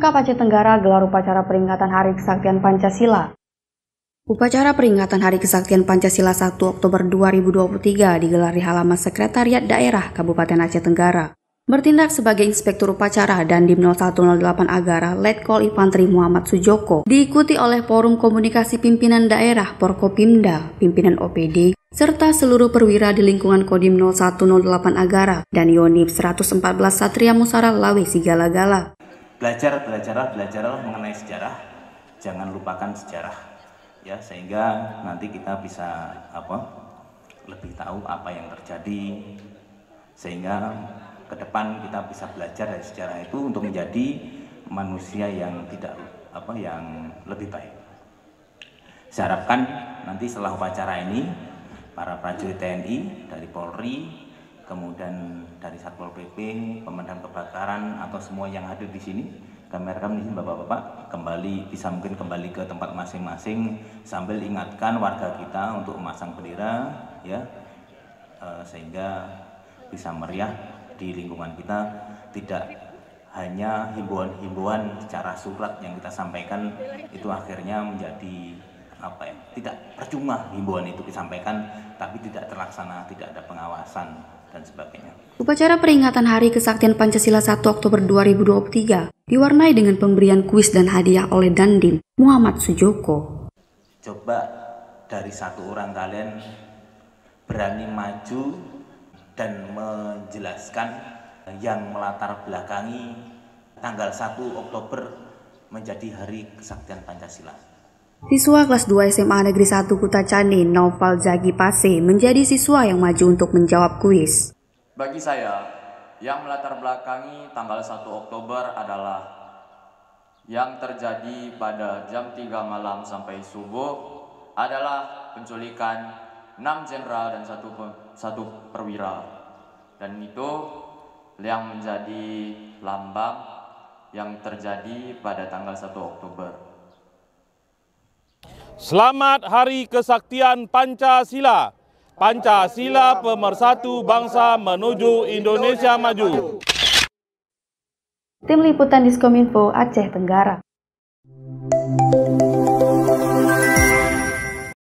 Pemkab Aceh Tenggara gelar upacara peringatan Hari Kesaktian Pancasila. Upacara peringatan Hari Kesaktian Pancasila 1 Oktober 2023 digelar di halaman Sekretariat Daerah Kabupaten Aceh Tenggara. Bertindak sebagai Inspektur Upacara Dandim 0108 Agara, Letkol Infantri Muhammad Sujoko, diikuti oleh Forum Komunikasi Pimpinan Daerah Porkopimda, Pimpinan OPD, serta seluruh perwira di lingkungan Kodim 0108 Agara dan Yonif 114 Satria Musara Lawe Sigala-Gala. Belajarlah mengenai sejarah, jangan lupakan sejarah, ya, sehingga nanti kita bisa lebih tahu apa yang terjadi, sehingga ke depan kita bisa belajar dari sejarah itu untuk menjadi manusia yang yang lebih baik. Saya harapkan nanti setelah upacara ini para prajurit TNI dari Polri, kemudian dari Satpol PP, pemadam kebakaran atau semua yang hadir di sini, kami rekam di sini bapak-bapak bisa mungkin kembali ke tempat masing-masing sambil ingatkan warga kita untuk memasang bendera, ya, sehingga bisa meriah di lingkungan kita. Tidak hanya himbauan-himbauan secara surat yang kita sampaikan itu akhirnya menjadi tidak percuma. Himbauan itu disampaikan tapi tidak terlaksana, tidak ada pengawasan dan sebagainya. Upacara peringatan Hari Kesaktian Pancasila 1 Oktober 2023 diwarnai dengan pemberian kuis dan hadiah oleh Dandim Muhammad Sujoko. Coba dari satu orang kalian berani maju dan menjelaskan yang melatar belakangi tanggal 1 Oktober menjadi Hari Kesaktian Pancasila. Siswa kelas 2 SMA Negeri 1 Kutacani, Naufal Zagi Pase, menjadi siswa yang maju untuk menjawab kuis. Bagi saya, yang melatar belakangi tanggal 1 Oktober adalah yang terjadi pada jam 3 malam sampai subuh adalah penculikan 6 jenderal dan satu perwira. Dan itu yang menjadi lambang yang terjadi pada tanggal 1 Oktober. Selamat Hari Kesaktian Pancasila. Pancasila pemersatu bangsa menuju Indonesia maju. Tim Liputan Diskominfo Aceh Tenggara.